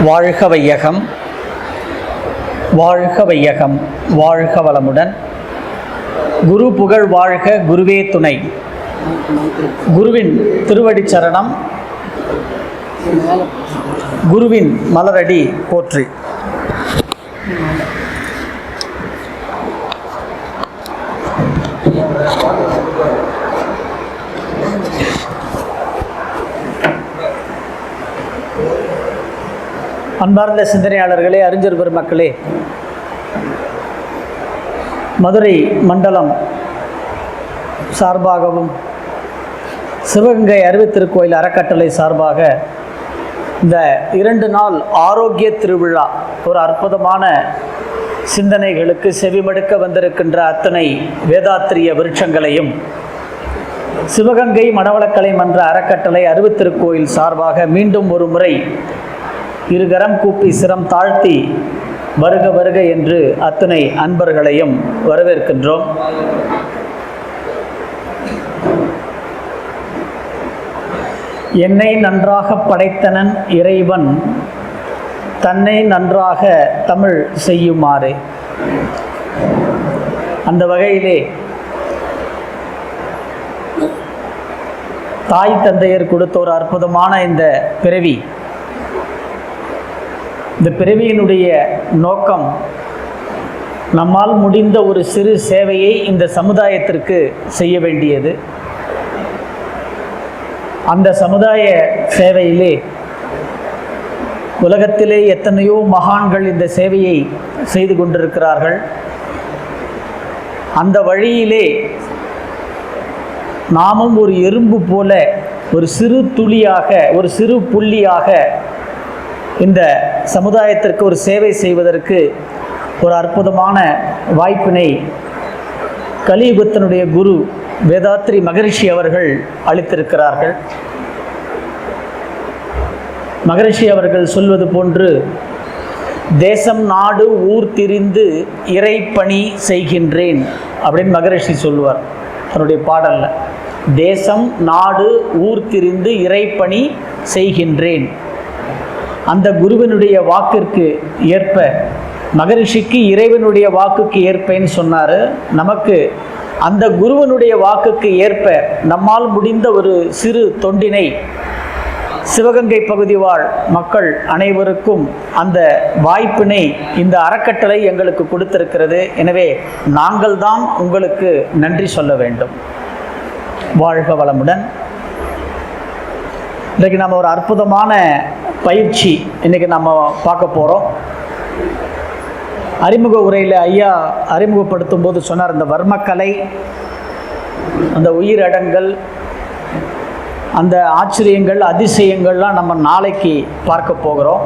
வாழ்க வையகம், வாழ்க வையகம், வாழ்க வளமுடன். குரு புகழ் வாழ்க, குருவே துணை. குருவின் திருவடி சரணம், குருவின் மலரடி போற்றி. அன்பார்ந்த சிந்தனையாளர்களே, அறிஞர் பெருமக்களே, மதுரை மண்டலம் சார்பாகவும் சிவகங்கை அறிவுத்திருக்கோயில் அறக்கட்டளை சார்பாக இந்த 2 நாள் ஆரோக்கிய திருவிழா, ஒரு அற்புதமான சிந்தனைகளுக்கு செவிமடுக்க வந்திருக்கின்ற அத்தனை வேதாத்திரிய விருட்சங்களையும் சிவகங்கை மனவளக்கலை மன்ற அறக்கட்டளை அறிவுத்திருக்கோயில் சார்பாக மீண்டும் ஒரு முறை இருகரம் கூப்பி சிரம் தாழ்த்தி வருக வருக என்று அத்தனை அன்பர்களையும் வரவேற்கின்றோம். என்னை நன்றாக படைத்தனன் இறைவன், தன்னை நன்றாக தமிழ் செய்யுமாறு. அந்த வகையிலே தாய் தந்தையர் கொடுத்த ஒரு அற்புதமான இந்த பிறவி, இந்த பிறவியினுடைய நோக்கம் நம்மால் முடிந்த ஒரு சிறு சேவையை இந்த சமுதாயத்திற்கு செய்ய வேண்டியது. அந்த சமுதாய சேவையிலே உலகத்திலே எத்தனையோ மகான்கள் இந்த சேவையை செய்து கொண்டிருக்கிறார்கள். அந்த வழியிலே நாமும் ஒரு எறும்பு போல, ஒரு சிறு துளியாக, ஒரு சிறு புள்ளியாக இந்த சமுதாயத்திற்கு ஒரு சேவை செய்வதற்கு ஒரு அற்புதமான வாய்ப்பினை கலியுகத்தினுடைய குரு வேதாத்ரி மகரிஷி அவர்கள் அளித்திருக்கிறார்கள். மகரிஷி அவர்கள் சொல்வது போன்று, தேசம் நாடு ஊர் திரிந்து இறைப்பணி செய்கின்றேன் அப்படின்னு மகரிஷி சொல்லுவார் அவருடைய பாடல்ல. தேசம் நாடு ஊர் திரிந்து இறைப்பணி செய்கின்றேன். அந்த குருவினுடைய வாக்கிற்கு ஏற்ப, மகரிஷிக்கு இறைவனுடைய வாக்குக்கு ஏற்பேன்னு சொன்னார். நமக்கு அந்த குருவனுடைய வாக்குக்கு ஏற்ப நம்மால் முடிந்த ஒரு சிறு தொண்டினை சிவகங்கை பகுதி வாழ் மக்கள் அனைவருக்கும் அந்த வாய்ப்பினை இந்த அறக்கட்டளை எங்களுக்கு கொடுத்திருக்கிறது. எனவே நாங்கள் தான் உங்களுக்கு நன்றி சொல்ல வேண்டும். வாழ்க வளமுடன். இன்றைக்கு நம்ம ஒரு அற்புதமான பயிற்சி இன்றைக்கி நம்ம பார்க்க போகிறோம். அறிமுக உரையில் ஐயா அறிமுகப்படுத்தும் போது சொன்னார், இந்த வர்மக்கலை, அந்த உயிரடங்கல், அந்த ஆச்சரியங்கள் அதிசயங்கள்லாம் நம்ம நாளைக்கு பார்க்க போகிறோம்.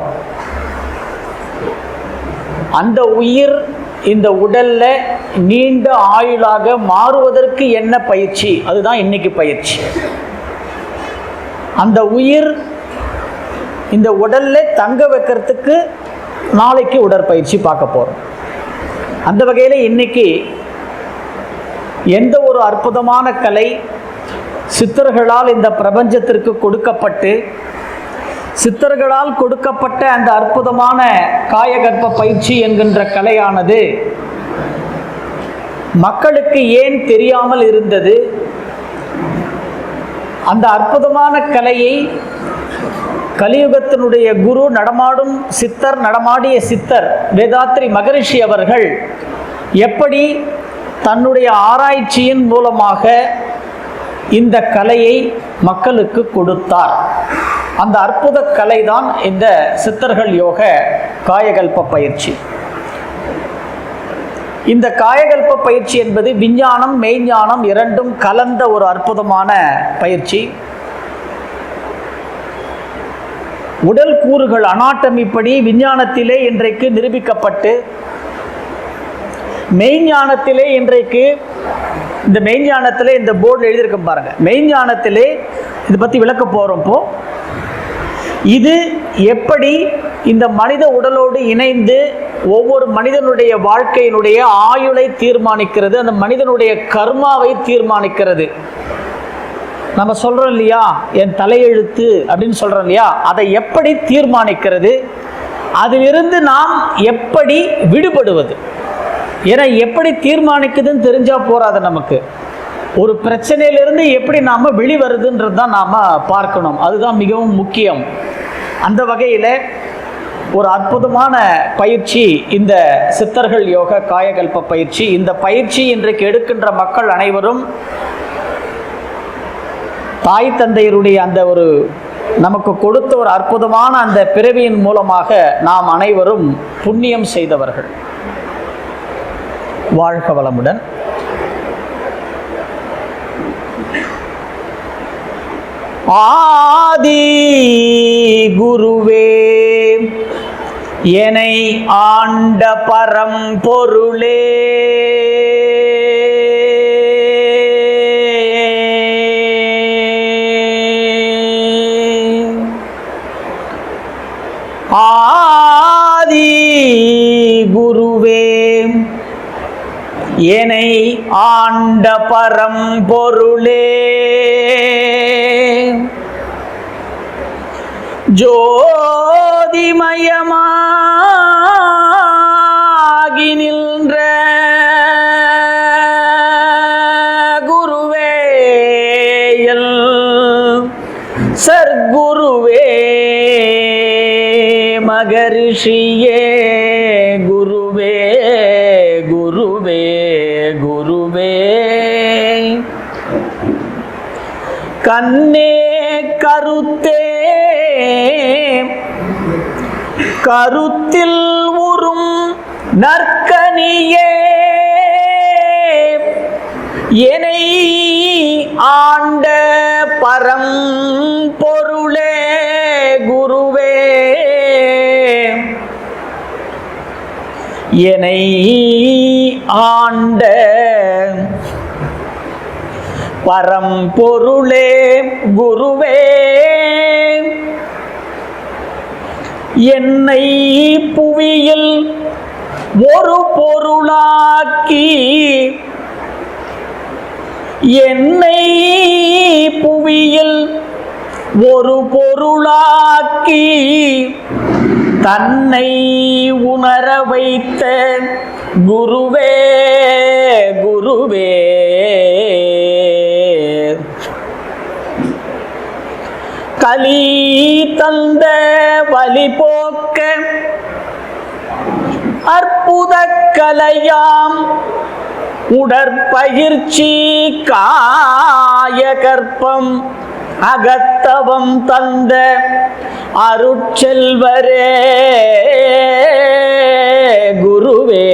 அந்த உயிர் இந்த உடலில் நீண்ட ஆயுளாக மாறுவதற்கு என்ன பயிற்சி, அதுதான் இன்னைக்கு பயிற்சி. அந்த உயிர் இந்த உடலில் தங்க வைக்கிறதுக்கு நாளைக்கு உடற்பயிற்சி பார்க்க போகிறோம். அந்த வகையில் இன்னைக்கு எந்த ஒரு அற்புதமான கலை சித்தர்களால் இந்த பிரபஞ்சத்திற்கு கொடுக்கப்பட்டு, சித்தர்களால் கொடுக்கப்பட்ட அந்த அற்புதமான காயகற்ப பயிற்சி என்கின்ற கலையானது மக்களுக்கு ஏன் தெரியாமல் இருந்தது? அந்த அற்புதமான கலையை கலியுகத்தினுடைய குரு, நடமாடும் சித்தர், நடமாடிய சித்தர் வேதாத்ரி மகரிஷி அவர்கள் எப்படி தன்னுடைய ஆராய்ச்சியின் மூலமாக இந்த கலையை மக்களுக்கு கொடுத்தார்? அந்த அற்புத கலை தான் இந்த சித்தர்கள் யோக காயகல்ப பயிற்சி. இந்த காயகல்ப பயிற்சி என்பது விஞ்ஞானம் மெய்ஞானம் இரண்டும் கலந்த ஒரு அற்புதமான பயிற்சி. உடல் கூறுகள் அனாட்டமி படி விஞ்ஞானத்திலே இன்றைக்கு நிரூபிக்கப்பட்டு, மெய்ஞானத்திலே இன்றைக்கு இந்த மெய்ஞானத்திலே இந்த போர்டில் எழுதியிருக்க பாருங்க, மெய்ஞானத்திலே இதை பற்றி விளக்க போகிறப்போ இது எப்படி இந்த மனித உடலோடு இணைந்து ஒவ்வொரு மனிதனுடைய வாழ்க்கையினுடைய ஆயுளை தீர்மானிக்கிறது, அந்த மனிதனுடைய கர்மாவை தீர்மானிக்கிறது. நம்ம சொல்கிறோம் இல்லையா, என் தலையெழுத்து அப்படின்னு சொல்கிறோம் இல்லையா, அதை எப்படி தீர்மானிக்கிறது, அதிலிருந்து நாம் எப்படி விடுபடுவது என எப்படி தீர்மானிக்குதுன்னு தெரிஞ்சா போறாது. நமக்கு ஒரு பிரச்சனையிலிருந்து எப்படி நாம வெளிவருதுன்றது தான் நாம பார்க்கணும். அதுதான் மிகவும் முக்கியம். அந்த வகையில் ஒரு அற்புதமான பயிற்சி இந்த சித்தர்கள் யோக காயகல்ப பயிற்சி. இந்த பயிற்சி இன்றைக்கு எடுக்கின்ற மக்கள் அனைவரும் தாய் தந்தையருடைய அந்த ஒரு நமக்கு கொடுத்த ஒரு அற்புதமான அந்த பிறவியின் மூலமாக நாம் அனைவரும் புண்ணியம் செய்தவர்கள். வாழ்க வளமுடன். ஆதி குருவே என்னை ஆண்ட பரம்பொருளே, ஆதி குருவே என்னை ஆண்ட பரம்பொருளே, ஜோதிமயமாகி நின்ற குருவே, சர்க்குருவே, மகரிஷியே, குருவே குருவே குருவே, கண்ணே கருத்தே கருத்தில் உறும் நற்கனியே, என்னை ஆண்ட பரம்பொருளே, குருவே, என்னை ஆண்ட பரம்பொருளே, குருவே, என்னை புவியில் ஒரு பொருளாக்கி, என்னை புவியில் ஒரு பொருளாக்கி தன்னை உணர வைத்த குருவே குருவே, கலி தந்த வலி போக்க அற்புத கலையாம் உடற்பயிற்சி காய கற்பம் அகத்தவம் தந்த அருட்செல்வரே, குருவே,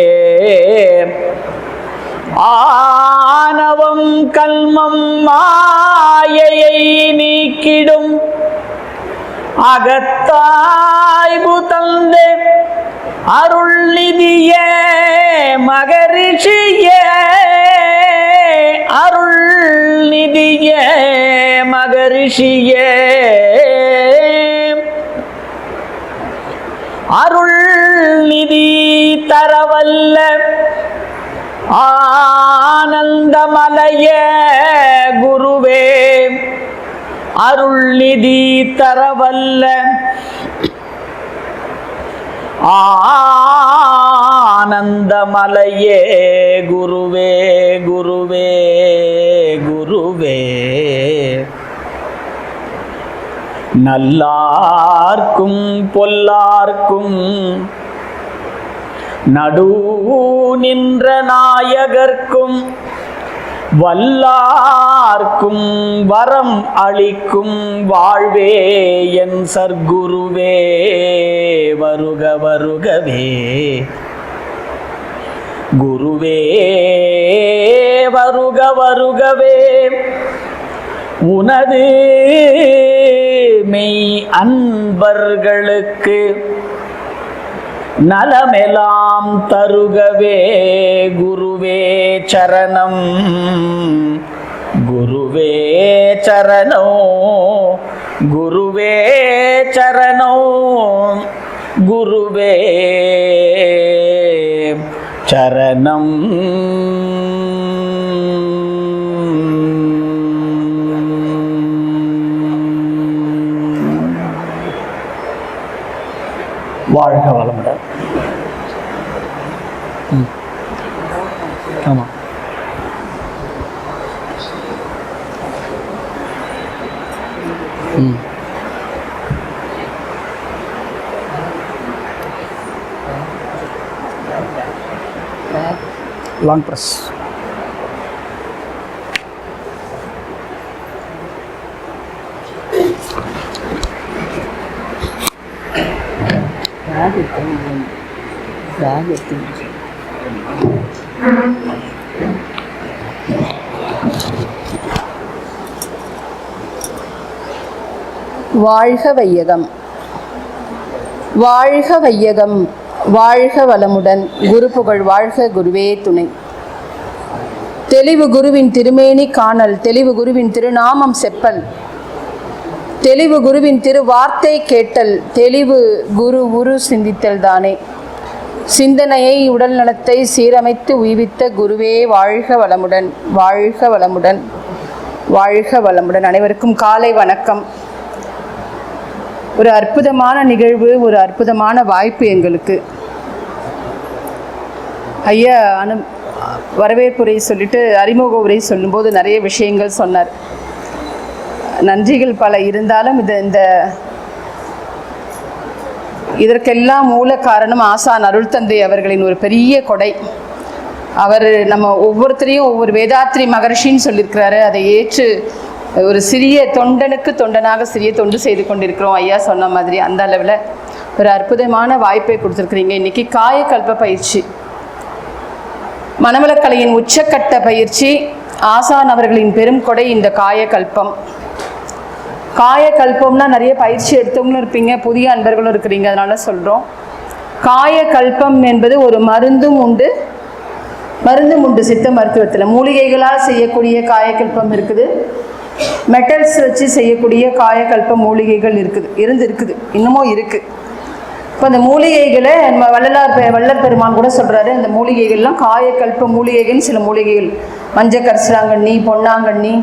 ஆணவம் கல்மம் மாயையை நீக்கிடும் அகத்தாய்வு தந்த அருள் நிதியே, மகரிஷியே, அருள் நிதியே, மகரிஷியே, அருள் நிதி தரவல்ல ஆனந்தமலையே, குருவே, அருள் நிதி தரவல்ல ஆனந்தமலையே, குருவே குருவே குருவே, நல்லார்க்கும் பொல்லார்க்கும் நடு நின்ற நாயகர்க்கும் வல்லார்க்கும் வரம் அளிக்கும் வாழ்வே என் சர்க்குருவே, வருக வருகவே, குருவே வருக வருகவே, உனது மெய் அன்பர்களுக்கு நலமெல்லாம் தருகவே, குருவே சரணம், குருவே சரணோ, குருவே சரணோ, குருவே சரணம். வாழ்க வளமுடன். ஆமாம். Long press. வாழ்க வையகம், வாழ்க வையகம், வாழ்க வளமுடன். குரு புகழ் வாழ்க, குருவே துணை. தெளிவு குருவின் திருமேனி காணல், தெளிவு குருவின் திருநாமம் செப்பல், தெளிவு குருவின் திரு வார்த்தை கேட்டல், தெளிவு குரு உரு சிந்தித்தல் தானே. சிந்தனையை உடல் நலத்தை சீரமைத்து உய்வித்த குருவே வாழ்க வளமுடன், வாழ்க வளமுடன், வாழ்க வளமுடன். அனைவருக்கும் காலை வணக்கம். ஒரு அற்புதமான நிகழ்வு, ஒரு அற்புதமான வாய்ப்பு எங்களுக்கு. ஐயா வரவேற்புரை சொல்லிட்டு அறிமுக உரை சொல்லும்போது நிறைய விஷயங்கள் சொன்னார். நன்றிகள் பல இருந்தாலும் இதற்கெல்லாம் மூல காரணம் ஆசான் அருள் தந்தை அவர்களின் ஒரு பெரிய கொடை. அவர் நம்ம ஒவ்வொருத்தரையும் ஒவ்வொரு வேதாத்ரி மகரிஷின்னு சொல்லியிருக்கிறாரு. அதை ஏற்று ஒரு சிறிய தொண்டனுக்கு தொண்டனாக சிறிய தொண்டு செய்து கொண்டிருக்கிறோம். ஐயா சொன்ன மாதிரி அந்த அளவில் ஒரு அற்புதமான வாய்ப்பை கொடுத்துருக்குறீங்க. இன்றைக்கி காயக்கல்ப பயிற்சி, மனவளக்கலையின் உச்சக்கட்ட பயிற்சி, ஆசான் அவர்களின் பெரும் கொடை இந்த காயக்கல்பம். காயக்கல்பம்னா நிறைய பயிற்சி எடுத்தவங்களும் இருப்பீங்க, புதிய அன்பர்களும் இருக்கிறீங்க, அதனால சொல்கிறோம். காயக்கல்பம் என்பது ஒரு மருந்தும் உண்டு சித்த மருத்துவத்தில். மூலிகைகளால் செய்யக்கூடிய காயக்கல்பம் இருக்குது, மெட்டல்ஸ் வச்சு செய்யக்கூடிய காயக்கல்ப மூலிகைகள் இருக்குது, இன்னமும் இருக்குது. இப்போ அந்த மூலிகைகளை நம்ம வள்ளல் பெருமான் கூட சொல்கிறாரு, அந்த மூலிகைகள்லாம் காயக்கல்ப மூலிகைகள்னு சில மூலிகைகள், மஞ்சள் கரிசலாங்கண்ணி, பொன்னாங்கண்ணி,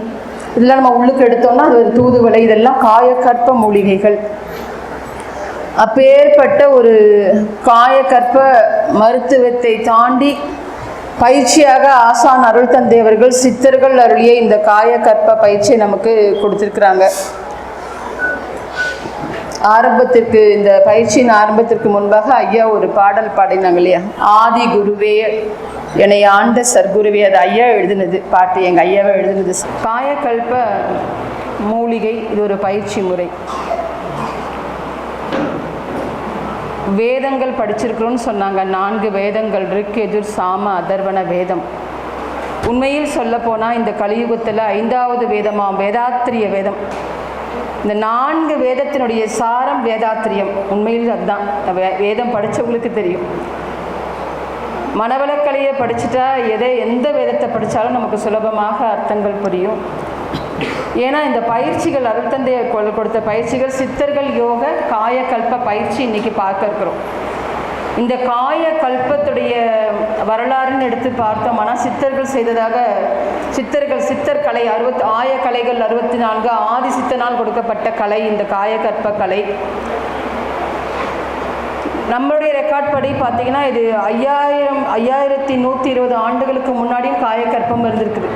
இதெல்லாம் நம்ம உள்ளுக்கு எடுத்தோம்னா அது ஒரு தூதுவளை, இதெல்லாம் காயக்கற்ப மூலிகைகள். அப்பேற்பட்ட ஒரு காயக்கற்ப மருத்துவத்தை தாண்டி பயிற்சியாக ஆசான் அருள் தந்தை அவர்கள் சித்தர்கள் அருளிய இந்த காயக்கற்ப பயிற்சியை நமக்கு கொடுத்துருக்குறாங்க. ஆரம்பத்திற்கு, இந்த பயிற்சியின் ஆரம்பத்திற்கு முன்பாக ஐயா ஒரு பாடல் பாடினாங்க இல்லையா, ஆதி குருவே என்னை ஆண்ட சர்க்குருவே. அது ஐயா எழுதினது பாட்டு, எங்கள் ஐயாவை எழுதினது. காயக்கல்ப மூலிகை இது ஒரு பயிற்சி முறை. வேதங்கள் படிச்சிருக்கிறோன்னு சொன்னாங்க. 4 வேதங்கள், ரிக், யஜுர், சாம, அதர்வண வேதம். உண்மையில் சொல்ல போனால் இந்த கலியுகத்தில் 5வது வேதமாம் வேதாத்திரிய வேதம். இந்த 4 வேதத்தினுடைய சாரம் வேதாத்திரியம். உண்மையில் அதுதான் வேதம் படித்தவங்களுக்கு தெரியும். மனவளக்கலையை படிச்சுட்டா எந்த வேதத்தை படித்தாலும் நமக்கு சுலபமாக அர்த்தங்கள் புரியும். ஏன்னா இந்த பயிற்சிகள் அருள் தந்தை கொடுத்த பயிற்சிகள் சித்தர்கள் யோக காயக்கல்ப பயிற்சி இன்னைக்கு பார்க்க இருக்கிறோம். இந்த காயக்கல்பத்துடைய வரலாறுன்னு எடுத்து பார்த்தோம்னா சித்தர்கள் செய்ததாக சித்தர் கலை 60 ஆயக்கலைகள் 64 ஆதி சித்தனால் கொடுக்கப்பட்ட கலை இந்த காயக்கல்ப கலை. நம்மளுடைய ரெக்கார்ட் படி பார்த்தீங்கன்னா இது 5120 ஆண்டுகளுக்கு முன்னாடியும் காயக்கற்பம் இருந்திருக்குது.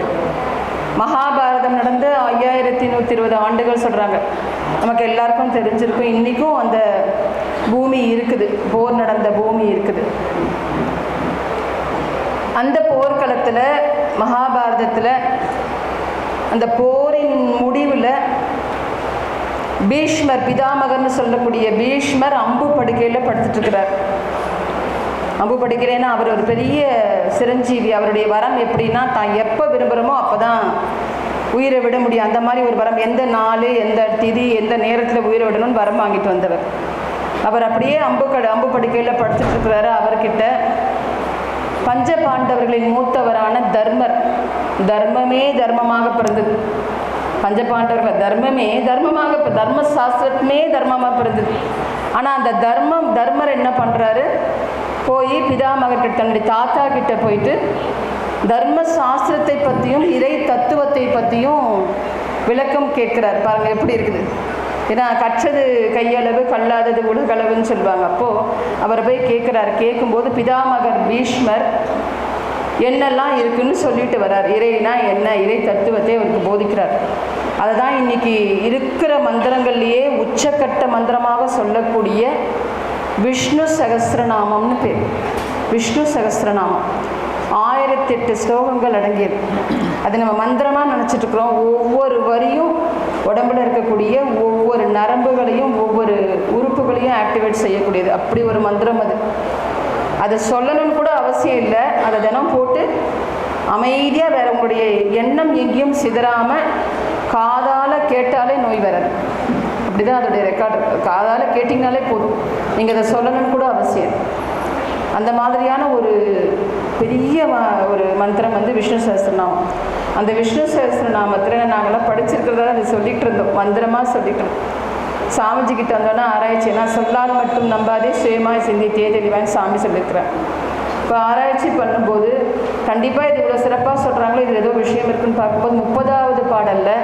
மகாபாரதம் நடந்து 5120 ஆண்டுகள் சொல்கிறாங்க. நமக்கு எல்லாருக்கும் தெரிஞ்சிருக்கும். இன்றைக்கும் அந்த பூமி இருக்குது, போர் நடந்த பூமி இருக்குது. அந்த போர்க்களத்தில் மகாபாரதத்தில் அந்த போரின் முடிவில் பீஷ்மர், பிதாமகர்னு சொல்லக்கூடிய பீஷ்மர் அம்பு படுக்கையில் படுத்துட்டு இருக்கிறார். அம்பு படுக்கையிலேன்னா அவர் ஒரு பெரிய சிரஞ்சீவி. அவருடைய வரம் எப்படின்னா, தான் எப்போ விரும்புகிறோமோ அப்போ தான் உயிரை விட முடியும். அந்த மாதிரி ஒரு வரம், எந்த நாள், எந்த திதி, எந்த நேரத்தில் உயிரை விடணும்னு வரம் வாங்கிட்டு வந்தவர். அவர் அப்படியே அம்பு படுக்கையில் படுத்துட்டு இருக்கிறாரு. அவர்கிட்ட பஞ்ச பாண்டவர்களின் மூத்தவரான தர்மர், தர்மமே தர்மமாக பிறந்தது. பஞ்சபாண்டவர்கள் தர்மமே தர்மமாக, தர்ம சாஸ்திரமே தர்மமாக பிறந்தது. ஆனால் அந்த தர்மர் என்ன பண்ணுறாரு, போய் பிதாமகர்கிட்ட, தன்னுடைய தாத்தா கிட்ட போயிட்டு தர்ம சாஸ்திரத்தை பற்றியும் இறை தத்துவத்தை பற்றியும் விளக்கம் கேட்குறார். பாருங்கள் எப்படி இருக்குது. ஏன்னா கற்றது கையளவு கல்லாதது உலகளவுன்னு சொல்லுவாங்க. அப்போது அவரை போய் கேட்குறாரு. கேட்கும்போது பிதாமகர் பீஷ்மர் என்னெல்லாம் இருக்குன்னு சொல்லிட்டு வர்றார். இறைனா என்ன, இறை தத்துவத்தை அவருக்கு போதிக்கிறார். அதை தான் இன்றைக்கி இருக்கிற மந்திரங்கள்லேயே உச்சக்கட்ட மந்திரமாக சொல்லக்கூடிய விஷ்ணு சகஸ்ரநாமம்னு பேர். விஷ்ணு சகஸ்ரநாமம் 1008 ஸ்லோகங்கள் அடங்கியது. அது நம்ம மந்திரமாக நினச்சிட்ருக்குறோம். ஒவ்வொரு வரியும் உடம்புல இருக்கக்கூடிய ஒவ்வொரு நரம்புகளையும் ஒவ்வொரு உறுப்புகளையும் ஆக்டிவேட் செய்யக்கூடியது. அப்படி ஒரு மந்திரம் அது. அதை சொல்லணும்னு கூட அவசியம் இல்லை. அதை தினம் போட்டு அமைதியாக வேற உங்களுடைய எண்ணம் எங்கேயும் சிதறாமல் காதால் கேட்டாலே நோய் வராது. அப்படிதான் அதோடைய ரெக்கார்டு. காதால் கேட்டிங்கனாலே போதும். நீங்கள் அதை சொல்லணும்னு கூட அவசியம். அந்த மாதிரியான ஒரு பெரிய ஒரு மந்திரம் வந்து விஷ்ணு சஹஸ்ரநாமம். அந்த விஷ்ணு சஹஸ்ரநாமத்தில் நாங்கள்லாம் படிச்சிருக்கிறதா அதை சொல்லிகிட்டு இருந்தோம், மந்திரமாக சொல்லிட்டு இருந்தோம். சாமிஜிக்கிட்ட வந்தோன்னா ஆராய்ச்சி, நான் சொல்லால் மட்டும் நம்பாதே சுயமாய் சிந்தித்தே தெளிவான்னு சாமி சொல்லியிருக்கிறேன். இப்போ ஆராய்ச்சி பண்ணும்போது கண்டிப்பாக இது இவ்வளோ சிறப்பாக சொல்கிறாங்களோ, இதில் ஏதோ விஷயம் இருக்குன்னு பார்க்கும்போது 30வது பாடலில்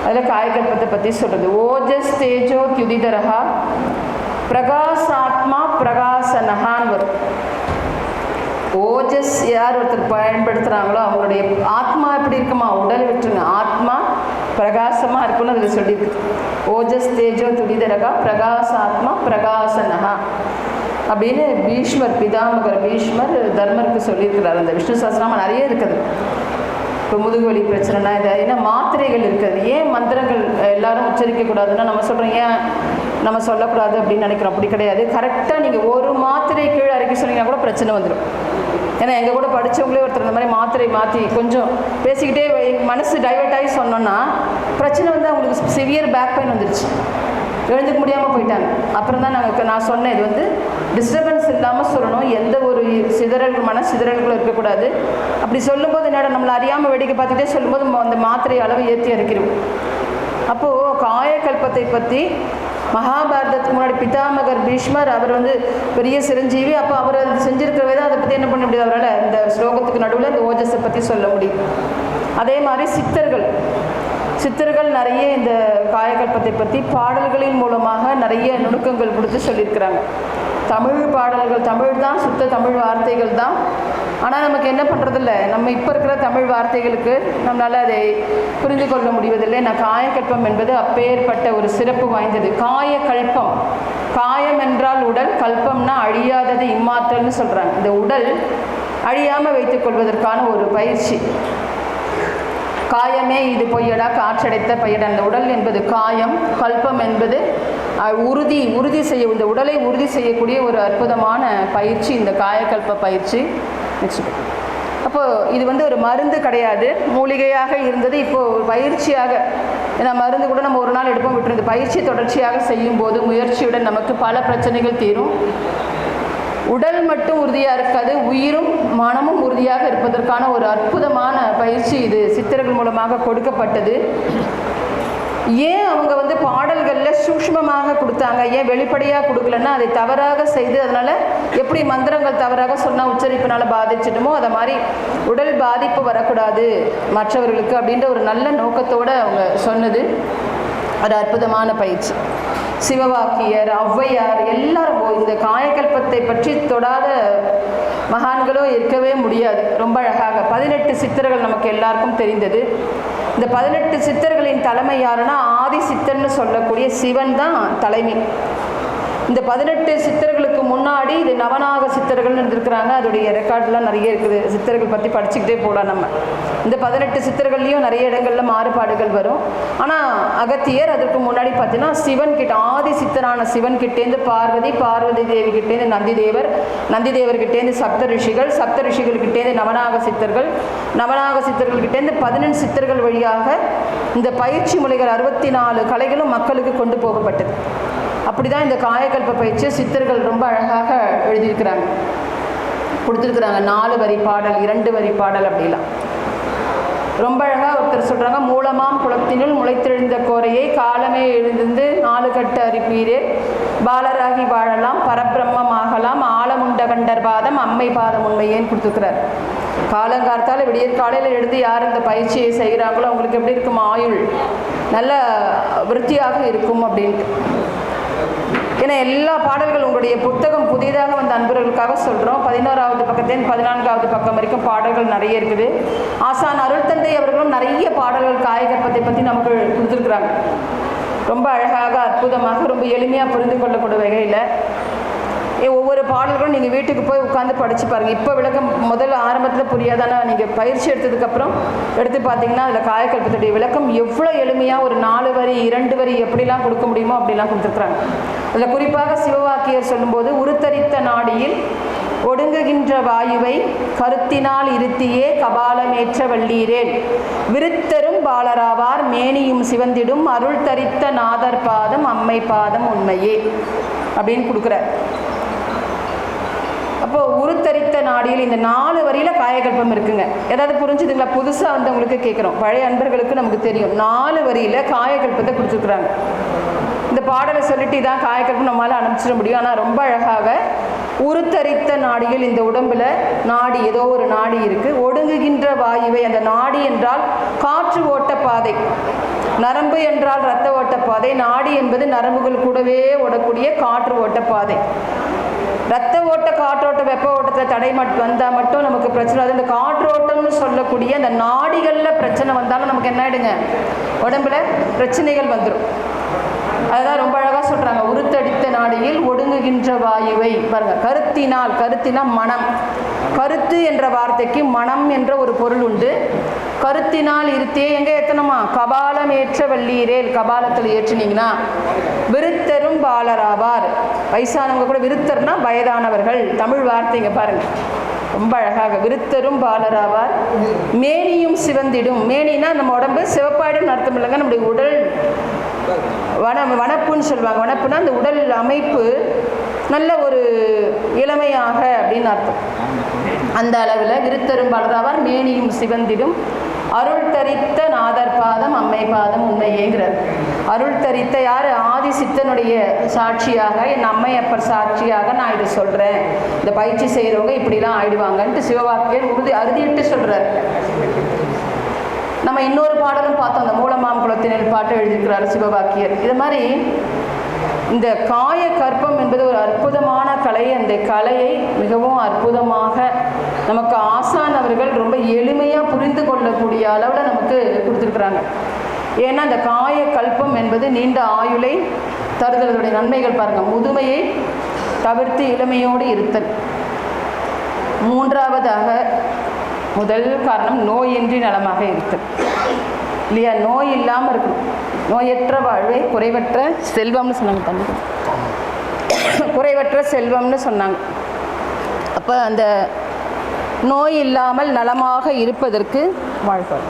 அதில் காயகல்பத்தை பற்றி சொல்கிறது. ஓஜஸ் தேஜோ தியுதிதரஹா பிரகாசாத்மா பிரகாசனஹான்னு வரும். ஓஜஸ் யார் ஒருத்தர் பயன்படுத்துகிறாங்களோ அவங்களுடைய ஆத்மா எப்படி இருக்குமா, உடல் விட்டுருங்க, ஆத்மா பிரகாசமாக இருக்குன்னு அதில் சொல்லியிருக்கு. ஓஜஸ் தேஜோ துடிதரகா பிரகாசாத்மா பிரகாசனஹா அப்படின்னு பீஷ்மர், பிதாமகர் பீஷ்மர் தர்மருக்கு சொல்லியிருக்கிறார். அந்த விஷ்ணு சஹஸ்ரநாமம் நிறைய இருக்குது. இப்போ முதுகுவலி பிரச்சனைனா இது, ஏன்னா மாத்திரைகள் இருக்குது. ஏன் மந்திரங்கள் எல்லாரும் உச்சரிக்கக்கூடாதுன்னா நம்ம சொல்கிறோம், ஏன் நம்ம சொல்லக்கூடாது அப்படின்னு நினைக்கிறோம். அப்படி கிடையாது. கரெக்டாக நீங்கள் ஒரு மாத்திரை கீழே இறக்கி சொன்னீங்கன்னா கூட பிரச்சனை வந்துடும். ஏன்னா எங்கள் கூட படித்தவங்களே ஒருத்தர் இந்த மாதிரி மாத்திரை மாற்றி கொஞ்சம் பேசிக்கிட்டே மனசு டைவெர்ட் ஆகி சொன்னோன்னா பிரச்சனை வந்து அவங்களுக்கு சிவியர் பேக் பெயின் வந்துடுச்சு, எழுந்துக்க முடியாமல் போயிட்டாங்க. அப்புறம் தான் நான் சொன்னேன், இது வந்து டிஸ்டர்பன்ஸ் இல்லாமல் சொல்லணும், எந்த ஒரு சிதறல்கள் மன சிதறல்களும் இருக்கக்கூடாது. அப்படி சொல்லும்போது என்னடா நம்மளை அறியாமல் வேடிக்கை பார்த்துட்டே சொல்லும்போது அந்த மாத்திரை அளவு ஏற்றி இறக்கிடும். அப்போது காயகல்பத்தை பற்றி மகாபாரதத்துக்கு முன்னாடி பிதாமகர் பீஷ்மர் அவர் வந்து பெரிய சிரஞ்சீவி. அப்போ அவர் அது செஞ்சிருக்கிறவே தான் அதை பற்றி என்ன பண்ண முடியாது, அவரால் இந்த ஸ்லோகத்துக்கு நடுவில் இந்த ஓஜஸை பற்றி சொல்ல முடியும். அதே மாதிரி சித்தர்கள் நிறைய இந்த காயகல்பத்தை பற்றி பாடல்களின் மூலமாக நிறைய நுணுக்கங்கள் கொடுத்து சொல்லியிருக்கிறாங்க. தமிழ் பாடல்கள், தமிழ் தான், சுத்த தமிழ் வார்த்தைகள் தான். ஆனால் நமக்கு என்ன பண்ணுறதில்ல, நம்ம இப்போ இருக்கிற தமிழ் வார்த்தைகளுக்கு நம்மளால் அதை புரிந்து கொள்ள முடிவதில்லை. நான் காயகல்பம் என்பது அப்பேற்பட்ட ஒரு சிறப்பு வாய்ந்தது. காயகல்பம், காயம் என்றால் உடல், கல்பம்னா அழியாதது, இம்மாற்றல்னு சொல்கிறாங்க. இந்த உடல் அழியாமல் வைத்துக்கொள்வதற்கான ஒரு பயிற்சி. காயமே இது பொய்யடா காற்றடைத்த பையடா. அந்த உடல் என்பது காயம், கல்பம் என்பது உறுதி செய்ய, இந்த உடலை உறுதி செய்யக்கூடிய ஒரு அற்புதமான பயிற்சி இந்த காயகல்ப பயிற்சி. நெக்ஸ்ட், அப்போது இது வந்து ஒரு மருந்து கிடையாது, மூலிகையாக இருந்தது. இப்போது பயிற்சியாக, ஏன்னா மருந்து கூட நம்ம ஒரு நாள் எடுப்போம் விட்டுருது. பயிற்சி தொடர்ச்சியாக செய்யும்போது முயற்சியுடன் நமக்கு பல பிரச்சனைகள் தீரும். உடல் மட்டும் உறுதியாக இருக்காது, உயிரும் மனமும் உறுதியாக இருப்பதற்கான ஒரு அற்புதமான பயிற்சி இது சித்தர்கள் மூலமாக கொடுக்கப்பட்டது. ஏன் அவங்க வந்து பாடல்களில் சூக்ஷ்மமாக கொடுத்தாங்க, ஏன் வெளிப்படையாக கொடுக்கலன்னா அதை தவறாக செய்து, அதனால் எப்படி மந்திரங்கள் தவறாக சொன்னால் உச்சரிப்பினால் பாதிச்சிடுமோ அதை மாதிரி உடல் பாதிப்பு வரக்கூடாது மற்றவர்களுக்கு அப்படின்ற ஒரு நல்ல நோக்கத்தோடு அவங்க சொன்னது ஒரு அற்புதமான பயிற்சி. சிவவாக்கியர், ஔவையார் எல்லாரும் இந்த காயகல்பத்தை பற்றி தொடாத மகான்களோ இருக்கவே முடியாது. ரொம்ப அழகாக 18 சித்தர்கள் நமக்கு எல்லாருக்கும் தெரிந்தது. இந்த 18 சித்தர்களின் தலைமை யாருன்னா ஆதி சித்தர்னு சொல்லக்கூடிய சிவன் தான் தலைமை. இந்த 18 சித்தர்களுக்கு முன்னாடி இது நவநாக சித்தர்கள்னு இருந்திருக்கிறாங்க. அதோடைய ரெக்கார்ட்லாம் நிறைய இருக்குது. சித்தர்கள் பற்றி படிச்சுக்கிட்டே போகலாம் நம்ம. இந்த 18 சித்தர்கள்லேயும் நிறைய இடங்களில் மாறுபாடுகள் வரும். ஆனால் அகத்தியர் அதற்கு முன்னாடி பார்த்தீங்கன்னா சிவன் கிட்ட, ஆதி சித்தரான சிவன் கிட்டேருந்து பார்வதி தேவி கிட்டேருந்து நந்தி தேவர்கிட்டேருந்து சப்த ரிஷிகள்கிட்டேருந்து நவநாக சித்தர்கள்கிட்டேருந்து 18 சித்தர்கள் வழியாக இந்த பயிற்சி முறைகள் 64 கலைகளும் மக்களுக்கு கொண்டு போகப்பட்டது. அப்படி தான் இந்த காயகல்ப பயிற்சியை சித்தர்கள் ரொம்ப அழகாக எழுதியிருக்கிறாங்க, கொடுத்துருக்குறாங்க. 4 வரி பாடல், 2 வரி பாடல் அப்படிலாம் ரொம்ப அழகாக ஒருத்தர் சொல்கிறாங்க. மூலமாம் குளத்தினுள் முளைத்தெழுந்த கோரையை காலமே எழுந்திருந்து 4 கட்டு அரிப்பீரே பாலராகி வாழலாம் பரபிரம்மம் ஆகலாம் ஆழமுண்ட கண்டர் பாதம் அம்மை பாதம் உண்மையேன்னு கொடுத்துருக்கிறார். காலங்கார்த்தால் விடியற் காலையில் எழுந்து யார் இந்த பயிற்சியை செய்கிறாங்களோ அவங்களுக்கு எப்படி இருக்கும் ஆயுள் நல்ல விருத்தியாக இருக்கும் அப்படின்ட்டு. ஏன்னா எல்லா பாடல்கள் உங்களுடைய புத்தகம் புதிதாக வந்த அன்பர்களுக்காக சொல்கிறோம். 11வது பக்கத்தின் 14வது பக்கம் வரைக்கும் பாடல்கள் நிறைய இருக்குது. ஆசான் அருள் தந்தை அவர்களும் நிறைய பாடல்கள் காயகற்பத்தை பற்றி நமக்கு கொடுத்துருக்குறாங்க. ரொம்ப அழகாக அற்புதமாக ரொம்ப எளிமையாக புரிந்து கொள்ளக்கூடிய வகையில் ஒவ்வொரு பாடல்களும் நீங்கள் வீட்டுக்கு போய் உட்காந்து படித்து பாருங்கள். இப்போ விளக்கம் முதல்ல ஆரம்பத்தில் புரியாதானா, நீங்கள் பயிற்சி எடுத்ததுக்கப்புறம் எடுத்து பார்த்தீங்கன்னா அதில் காயக்கல்பத்துடைய விளக்கம் எவ்வளோ எளிமையாக ஒரு 4 வரி 2 வரி எப்படிலாம் கொடுக்க முடியுமோ அப்படிலாம் கொடுத்துருக்குறாங்க. அதில் குறிப்பாக சிவவாக்கியர் சொல்லும்போது, உருத்தரித்த நாடியில் ஒடுங்குகின்ற வாயுவை கருத்தினால் இருத்தியே கபாலமேற்ற வள்ளீரேன் விருத்தரும் பாலராவார் மேனியும் சிவந்திடும் அருள் தரித்த நாதர் பாதம் அம்மை பாதம் உண்மையே அப்படின்னு கொடுக்குறார். அப்போ உருத்தரித்த நாடியில் இந்த 4 வரியில் காயகல்பம் இருக்குங்க. ஏதாவது புரிஞ்சுதுங்களா? புதுசாக வந்தவங்களுக்கு கேட்குறோம், பழைய அன்பர்களுக்கு நமக்கு தெரியும். 4 வரியில் காயகல்பத்தை கொடுத்துருக்குறாங்க. இந்த பாடலை சொல்லிட்டு தான் காயகல்பம் நம்மளால் அனுப்பிச்சிட முடியும். ஆனால் ரொம்ப அழகாக உருத்தரித்த நாடியில் இந்த உடம்புல நாடி, ஏதோ ஒரு நாடி இருக்குது. ஒடுங்குகின்ற வாயுவை, அந்த நாடி என்றால் காற்று ஓட்ட பாதை, நரம்பு என்றால் இரத்த ஓட்ட பாதை, நாடி என்பது நரம்புகள் கூடவே ஓடக்கூடிய காற்று ஓட்ட பாதை. ரத்த ஓட்ட காற்றோட்ட வெப்ப ஓட்டத்தில் தடை வந்தால் மட்டும் நமக்கு பிரச்சனை. அது இந்த காற்றோட்டம்னு சொல்லக்கூடிய அந்த நாடிகளில் பிரச்சனை வந்தாலும் நமக்கு என்ன ஆகிடுங்க, உடம்புல பிரச்சனைகள் வந்துடும். அதுதான் ரொம்ப அழகாக சொல்கிறாங்க, உருத்தடித்த நாடியில் ஒடுங்குகின்ற வாயுவை பாருங்க. கருத்தினால் மனம், கருத்து என்ற வார்த்தைக்கு மனம் என்ற ஒரு பொருள் உண்டு. கருத்தினால் இருத்தே எங்கே ஏற்றணுமா, கபாலம் ஏற்ற வள்ளீரேல், கபாலத்தில் ஏற்றினீங்கன்னா விருத்தரும் பாலராவார். வயசானவங்க கூட விருத்தர்னா வயதானவர்கள், தமிழ் வார்த்தைங்க பாருங்க ரொம்ப அழகாக. விருத்தரும் பாலராவார் மேனியும் சிவந்திடும். மேனினா நம்ம உடம்பு சிவப்பாயிடும் அர்த்தம் இல்லைங்க, நம்முடைய உடல் வனப்புன்னு சொல்லுவாங்க. வனப்புனா அந்த உடல் அமைப்பு நல்ல ஒரு இளமையாக அப்படின்னு அர்த்தம். அந்த அளவில் விருத்தரும் பாலராவார் மேனியும் சிவந்திடும் அருள் தரித்த நாதர் பாதம் அம்மை பாதம் உண்மையேங்கிறார். அருள் தரித்த யார்? ஆதி சித்தனுடைய சாட்சியாக, என் அம்மையப்பர் சாட்சியாக நான் இதை சொல்கிறேன். இந்த பயிற்சி செய்கிறவங்க இப்படிலாம் ஆயிடுவாங்கன்ட்டு சிவவாக்கியர் அறுதிட்டு சொல்கிறார். நம்ம இன்னொரு பாடலும் பார்த்தோம், அந்த மூலமாங்குளத்தினர் பாட்டு எழுதியிருக்கிறார் சிவவாக்கியர். இது மாதிரி இந்த காய கற்பம் என்பது ஒரு அற்புதமான கலை. அந்த கலையை மிகவும் அற்புதமாக நமக்கு ஆசான் அவர்கள் ரொம்ப எளிமையாக புரிந்து கொள்ளக்கூடிய அளவில் நமக்கு கொடுத்துருக்குறாங்க. ஏன்னா அந்த காய கல்பம் என்பது நீண்ட ஆயுளை தருதலுடைய நன்மைகள் பாருங்கள். முதுமையை தவிர்த்து இளமையோடு இருத்தல். 3வதாக முதல் காரணம் நோயின்றி நலமாக இருத்தல் இல்லையா? நோய் இல்லாமல் இருக்கணும். நோயற்ற வாழ்வை குறைவற்ற செல்வம்னு சொன்னாங்க. தண்ணி குறைவற்ற செல்வம்னு சொன்னாங்க. அப்போ அந்த நோய் இல்லாமல் நலமாக இருப்பதற்கு வாழ்வார்.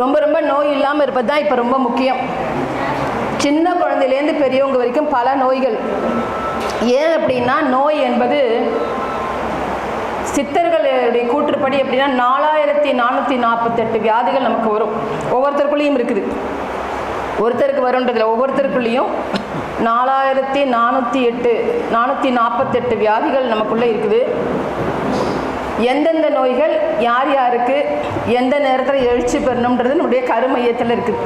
ரொம்ப ரொம்ப நோய் இல்லாமல் இருப்பது தான் இப்போ ரொம்ப முக்கியம். சின்ன குழந்தையிலேருந்து பெரியவங்க வரைக்கும் பல நோய்கள். ஏன் அப்படின்னா, நோய் என்பது சித்தர்களுடைய கூற்றுப்படி எப்படின்னா 4448 வியாதிகள் நமக்கு வரும். ஒவ்வொருத்தருக்குள்ளேயும் இருக்குது. ஒருத்தருக்கு வரும்ன்றதில்லை, ஒவ்வொருத்தருக்குள்ளேயும் 4448 வியாதிகள் நமக்குள்ளே இருக்குது. எந்தெந்த நோய்கள் யார் யாருக்கு எந்த நேரத்தில் எழுச்சி பெறணுன்றது நம்முடைய கருமையத்தில் இருக்குது.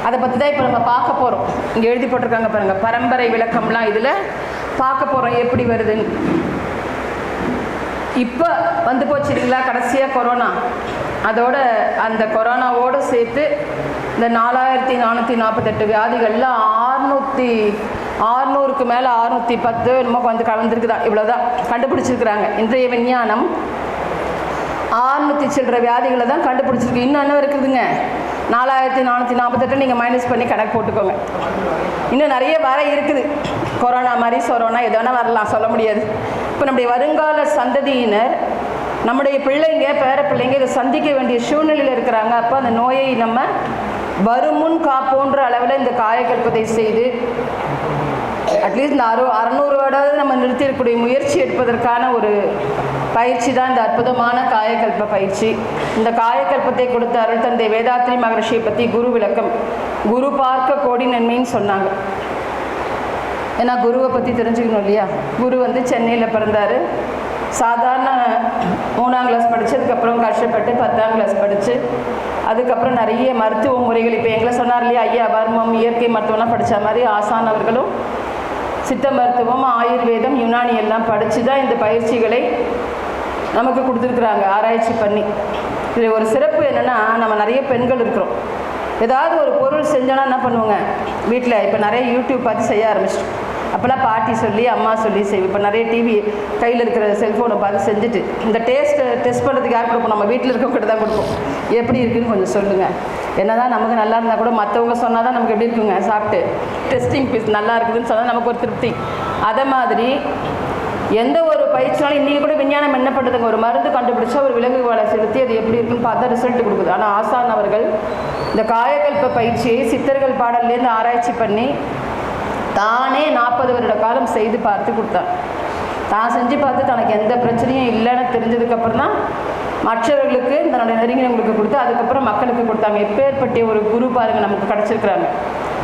அதை பற்றி தான் இப்போ நம்ம பார்க்க போகிறோம். இங்கே எழுதி போட்டிருக்காங்க பாருங்கள், பரம்பரை விளக்கம்லாம் இதில் பார்க்க போகிறோம் எப்படி வருதுன்னு. இப்போ வந்து போச்சுங்களா கடைசியாக கொரோனா, அதோட அந்த கொரோனாவோடு சேர்த்து இந்த 4448 வியாதிகளில் 600க்கு மேலே 610 என்னமோ கொஞ்சம் கலந்துருக்குதான், இவ்வளோதான் கண்டுபிடிச்சிருக்கிறாங்க. இன்றைய விஞ்ஞானம் 600 சில்லற வியாதிகளை தான் கண்டுபிடிச்சிருக்கு. இன்னும் என்ன இருக்குதுங்க, 4448 நீங்கள் மைனஸ் பண்ணி கணக்கு போட்டுக்கோங்க. இன்னும் நிறைய வர இருக்குது. கொரோனா மாதிரி சொரோனா எது வேணால் வரலாம், சொல்ல முடியாது. இப்போ நம்முடைய வருங்கால சந்ததியினர், நம்முடைய பிள்ளைங்க பேர பிள்ளைங்க இதை சந்திக்க வேண்டிய சூழ்நிலையில் இருக்கிறாங்க. அப்போ அந்த நோயை நம்ம வருமுன் காப்போன்ற அளவில் இந்த காயக்கல்பத்தை செய்து அட்லீஸ்ட் இந்த 600 வருடாவது நம்ம நிறுத்தியிருக்கக்கூடிய முயற்சி எடுப்பதற்கான ஒரு பயிற்சி தான் இந்த அற்புதமான காயக்கல்ப பயிற்சி. இந்த காயக்கல்பத்தை கொடுத்த அருள் தந்தை வேதாத்ரி மகரிஷியை பற்றி குரு விளக்கம், குரு பார்க்க கோடி நன்மைன்னு சொன்னாங்க. ஏன்னா குருவை பற்றி தெரிஞ்சுக்கணும் இல்லையா? குரு வந்து சென்னையில் பிறந்தார், சாதாரண 3ஆம் கிளாஸ் படித்து அதுக்கப்புறம் கஷ்டப்பட்டு 10ஆம் கிளாஸ் படித்து அதுக்கப்புறம் நிறைய மருத்துவ முறைகள் இப்போ எங்களை சொன்னார் இல்லையா ஐயா வர்மம் இயற்கை மருத்துவம்லாம் படித்த மாதிரி ஆசான் அவர்களும் சித்த மருத்துவம் ஆயுர்வேதம் யுனானி எல்லாம் படித்து தான் இந்த பயிற்சிகளை நமக்கு கொடுத்துருக்குறாங்க ஆராய்ச்சி பண்ணி. இதில் ஒரு சிறப்பு என்னென்னா, நம்ம நிறைய பெண்கள் இருக்கிறோம். ஏதாவது ஒரு பொருள் செஞ்சோன்னா என்ன பண்ணுவோங்க, வீட்டில் இப்போ நிறைய யூடியூப் பார்த்து செய்ய ஆரம்பிச்சிட்டோம். அப்போல்லாம் பாட்டி சொல்லி அம்மா சொல்லி செய்வோம். இப்போ நிறைய டிவி கையில் இருக்கிற செல்ஃபோனை பார்த்து செஞ்சுட்டு இந்த டெஸ்ட் பண்ணுறதுக்கு யார் கொடுப்போம்? நம்ம வீட்டில் இருக்கவங்கிட்ட தான் கொடுப்போம். எப்படி இருக்குதுன்னு கொஞ்சம் சொல்லுங்கள். என்ன தான் நமக்கு நல்லா இருந்தால் கூட மற்றவங்க சொன்னால் தான் நமக்கு எப்படி இருக்குங்க, சாப்பிட்டு டெஸ்டிங் பீஸ் நல்லா இருக்குதுன்னு சொன்னால் நமக்கு ஒரு திருப்தி. அதை மாதிரி எந்த ஒரு பயிற்சினாலும் இன்றைக்கி கூட விஞ்ஞானம் என்ன பண்ணுறதுங்க, ஒரு மருந்து கண்டுபிடிச்சா ஒரு விலங்கு வாழை செலுத்தி அது எப்படி இருக்குன்னு பார்த்தா ரிசல்ட் கொடுக்குது. ஆனால் ஆசான் அவர்கள் இந்த காயகல்ப பயிற்சியை சித்தர்கள் பாடல்லேருந்து ஆராய்ச்சி பண்ணி தானே 40 வருட காலம் செய்து பார்த்து கொடுத்தாங்க. தான் செஞ்சு பார்த்து தனக்கு எந்த பிரச்சனையும் இல்லைன்னு தெரிஞ்சதுக்கப்புறம் தான் மற்றவர்களுக்கு தன்னுடைய நெருங்கினவங்களுக்கு கொடுத்து அதுக்கப்புறம் மக்களுக்கு கொடுத்தாங்க. எப்பேற்பட்ட ஒரு குரு பாருங்கள் நமக்கு கிடச்சிருக்கிறாங்க.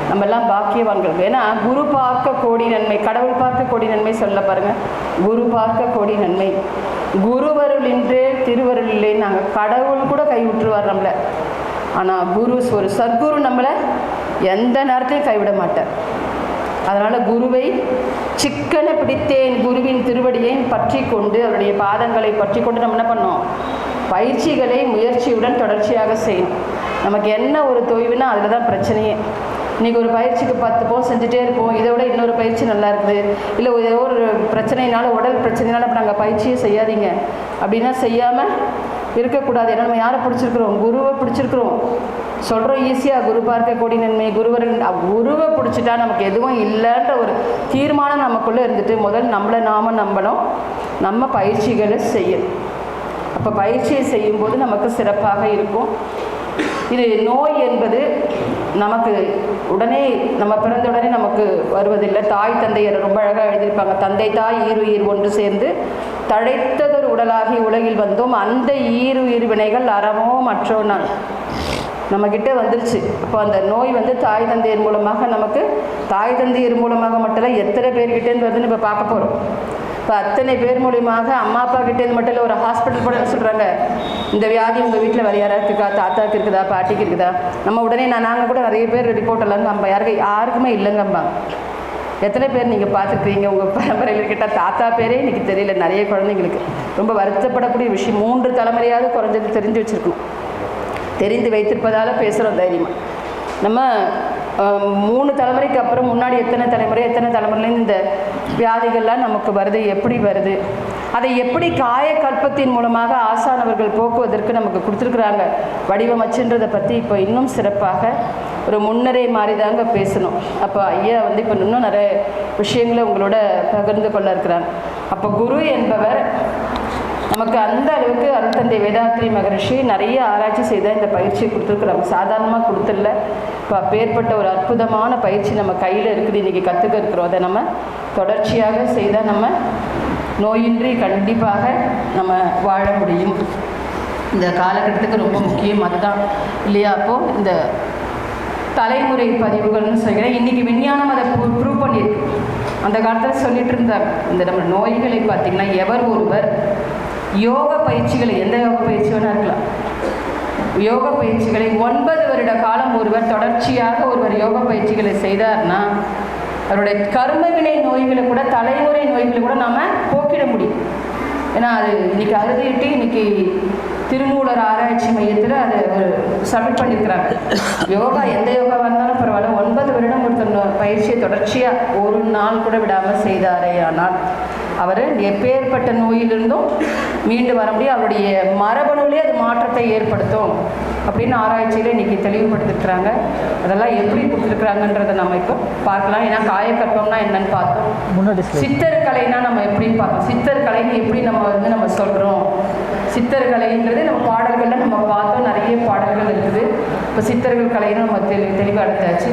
நம்ம எல்லாம் பாக்கியவான்கள். ஏன்னா குரு பார்க்க கோடி நன்மை, கடவுள் பார்க்க கோடி நன்மை சொல்ல பாருங்கள். குரு பார்க்க கோடி நன்மை, குருவருள் இன்றே திருவருள் இல்லை. நாங்கள் கடவுள் கூட கை விட்டுருவார் நம்மளை. ஆனால் குரு ஒரு சத்குரு நம்மளை எந்த நேரத்தையும் கைவிட மாட்டார். அதனால் குருவை சிக்கன பிடித்தேன், குருவின் திருவடியை பற்றி கொண்டு அவருடைய பாதங்களை பற்றி கொண்டு நம்ம என்ன பண்ணோம், பயிற்சிகளை முயற்சியுடன் தொடர்ச்சியாக செய்யணும். நமக்கு என்ன ஒரு தொய்வுனா அதில் தான் பிரச்சனையே. இன்றைக்கி ஒரு பயிற்சிக்கு 10 போக செஞ்சுட்டே இருப்போம். இதை விட இன்னொரு பயிற்சி நல்லா இருக்குது, இல்லை ஏதோ ஒரு பிரச்சனைனால உடல் பிரச்சனைனால இப்போ நாங்கள் பயிற்சியே செய்யாதீங்க அப்படின்னா செய்யாமல் இருக்கக்கூடாது. ஏன்னா நம்ம யாரை பிடிச்சிருக்கிறோம், குருவை பிடிச்சிருக்கிறோம். சொல்கிறோம் ஈஸியாக குரு பார்க்க கோடி நன்மை, குருவை பிடிச்சிட்டா நமக்கு எதுவும் இல்லைன்ற ஒரு தீர்மானம் நமக்குள்ளே இருந்துட்டு முதல் நம்மளை நாம நம்பணும், நம்ம பயிற்சிகளை செய்யணும். அப்போ பயிற்சியை செய்யும்போது நமக்கு சிறப்பாக இருக்கும். இது நோய் என்பது நமக்கு உடனே நம்ம பிறந்த உடனே நமக்கு வருவதில்லை. தாய் தந்தையர் ரொம்ப அழகாக எழுதியிருப்பாங்க. தந்தை தாய் ஈருயிர் ஒன்று சேர்ந்து தழைத்ததொரு உடலாகி உலகில் வந்தோம், அந்த ஈருயிர் வினைகள் அறமோ மற்றோ நான் நம்மக்கிட்ட வந்துருச்சு. அப்போ அந்த நோய் தாய் தந்தையர் மூலமாக நமக்கு, தாய் தந்தையர் மூலமாக மட்டும் இல்லை, எத்தனை பேர்கிட்டேருந்து வருதுன்னு இப்போ பார்க்க போகிறோம். இப்போ அத்தனை பேர் மூலியமாக அம்மா அப்பா கிட்டேருந்து மட்டும் இல்லை, ஒரு ஹாஸ்பிட்டல் கூட என்ன சொல்கிறாங்க, இந்த வியாதி உங்கள் வீட்டில் வேறு யாராவது இருக்கா, தாத்தாவுக்கு இருக்குதா, பாட்டிக்கு இருக்குதா, நம்ம உடனே நாங்கள் கூட நிறைய பேர் ரிப்போர்ட் எல்லாம் நம்ம யாருக்குமே இல்லைங்கம்பாங்க. எத்தனை பேர் நீங்கள் பார்த்துருக்கீங்க உங்கள் பரம்பரையில் கிட்ட தாத்தா பேரே இன்றைக்கி தெரியல. நிறைய குழந்தைங்களுக்கு ரொம்ப வருத்தப்படக்கூடிய விஷயம். 3 தலைமுறையாவது குறைஞ்சது தெரிஞ்சு வச்சுருக்கணும். தெரிந்து வைத்திருப்பதால் பேசுகிறோம் தைரியமாக. நம்ம 3 தலைமுறைக்கு அப்புறம் முன்னாடி எத்தனை தலைமுறையிலேருந்து இந்த வியாதிகள்லாம் நமக்கு வருது, எப்படி வருது, அதை எப்படி காயக்கல்பத்தின் மூலமாக ஆசானவர்கள் போக்குவதற்கு நமக்கு கொடுத்துருக்குறாங்க வடிவமைச்சுன்றதை பற்றி இப்போ இன்னும் சிறப்பாக ஒரு முன்னரே மாதிரி தாங்க பேசணும். அப்போ ஐயா இப்போ இன்னும் நிறைய விஷயங்களை உங்களோட பகிர்ந்து கொள்ள இருக்கிறாங்க. அப்போ குரு என்பவர் நமக்கு அந்த அளவுக்கு அருள்தந்தை வேதாத்ரி மகரிஷி நிறைய ஆராய்ச்சி செய்தால் இந்த பயிற்சியை கொடுத்துருக்குறாங்க. சாதாரணமாக கொடுத்துடல. இப்போ அப்பேற்பட்ட ஒரு அற்புதமான பயிற்சி நம்ம கையில் இருக்குது, இன்றைக்கி கற்றுக்க இருக்கிறோம். அதை நம்ம தொடர்ச்சியாக செய்தால் நம்ம நோயின்றி கண்டிப்பாக நம்ம வாழ முடியும். இந்த காலகட்டத்துக்கு ரொம்ப முக்கியம் அதுதான் இல்லையா? அப்போது இந்த தலைமுறை பதிவுகள்னு சொல்கிறேன். இன்றைக்கி விஞ்ஞானம் அதை ப்ரூவ் பண்ணியிருக்கு. அந்த காலத்தில் சொல்லிட்டு இருந்தாங்க, இந்த நம்ம நோய்களை பார்த்திங்கன்னா எவர் ஒருவர் யோக பயிற்சிகளை, எந்த யோக பயிற்சி வேணா இருக்கலாம், யோக பயிற்சிகளை 9 வருட காலம் ஒருவர் தொடர்ச்சியாக யோக பயிற்சிகளை செய்தார்னா அவருடைய கர்மவினை நோய்களை கூட, தலைமுறை நோய்களை கூட நாம் போக்கிட முடியும். ஏன்னா அது இன்றைக்கி அறுதிட்டு இன்றைக்கி திருமூலர் ஆராய்ச்சி மையத்தில் அதை சப்மிட் பண்ணியிருக்கிறாங்க. யோகா எந்த யோகாவாக இருந்தாலும் பரவாயில்ல, 9 வருடம் ஒருத்தர் பயிற்சியை தொடர்ச்சியாக ஒரு நாள் கூட விடாமல் செய்தாரே ஆனால் அவர் எப்பேற்பட்ட நோயிலிருந்தும் மீண்டு வர முடியும். அவருடைய மரபணுவிலே அது மாற்றத்தை ஏற்படுத்தும் அப்படின்னு ஆராய்ச்சியில் இன்றைக்கி தெளிவுபடுத்திருக்கிறாங்க. அதெல்லாம் எப்படி கொடுத்துருக்குறாங்கன்றதை நம்ம இப்போ பார்க்கலாம். ஏன்னா காயக்கல்பம்னா என்னன்னு பார்த்தோம், சித்தர் கலைனா நம்ம எப்படின்னு பார்த்தோம், சித்தர் கலைன்னு எப்படி நம்ம சொல்கிறோம், சித்தர் கலைன்றது நம்ம பாடல்களில் நம்ம பார்த்தோம், நிறைய பாடல்கள் இருக்குது. இப்போ சித்தர்கள் கலைன்னு நம்ம தெளிவாக எடுத்தாச்சு.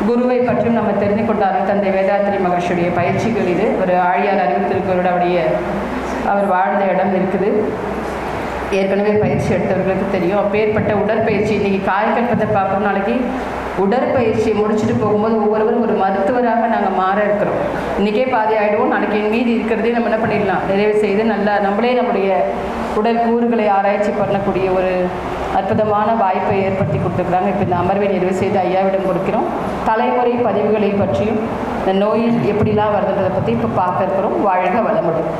குருவை பற்றியும் நம்ம தெரிந்து கொண்டாலும் தந்தை வேதாத்ரி மகர்ஷியுடைய பயிற்சிகள் இது. ஒரு ஆழியார் அறிவித்திருக்கிறவருடைய அவர் வாழ்ந்த இடம் இருக்குது. ஏற்கனவே பயிற்சி எடுத்தவர்களுக்கு தெரியும். அப்பேற்பட்ட உடற்பயிற்சி இன்றைக்கி காயக்கல்பத்தை பார்க்குற நாளைக்கு உடற்பயிற்சியை முடிச்சுட்டு போகும்போது ஒவ்வொருவரும் ஒரு மருத்துவராக நாங்கள் மாற இருக்கிறோம். இன்றைக்கே பாதி ஆகிடுவோம், நாளைக்கு என் மீதி இருக்கிறதே நம்ம என்ன பண்ணிடலாம், நிறைவு செய்து நல்லா நம்மளே நம்முடைய உடல் கூறுகளை ஆராய்ச்சி பண்ணக்கூடிய ஒரு அற்புதமான வாய்ப்பை ஏற்படுத்தி கொடுத்துருக்குறாங்க. இப்போ இந்த அமர்வை நிறைவு செய்து ஐயாவிடம் கொடுக்கிறோம். தலைமுறை பதிவுகளை பற்றியும் இந்த நோய் எப்படிலாம் வருதுன்றதை பற்றி இப்போ பார்க்க இருக்கிறோம். வாழ்க வளமுடன்.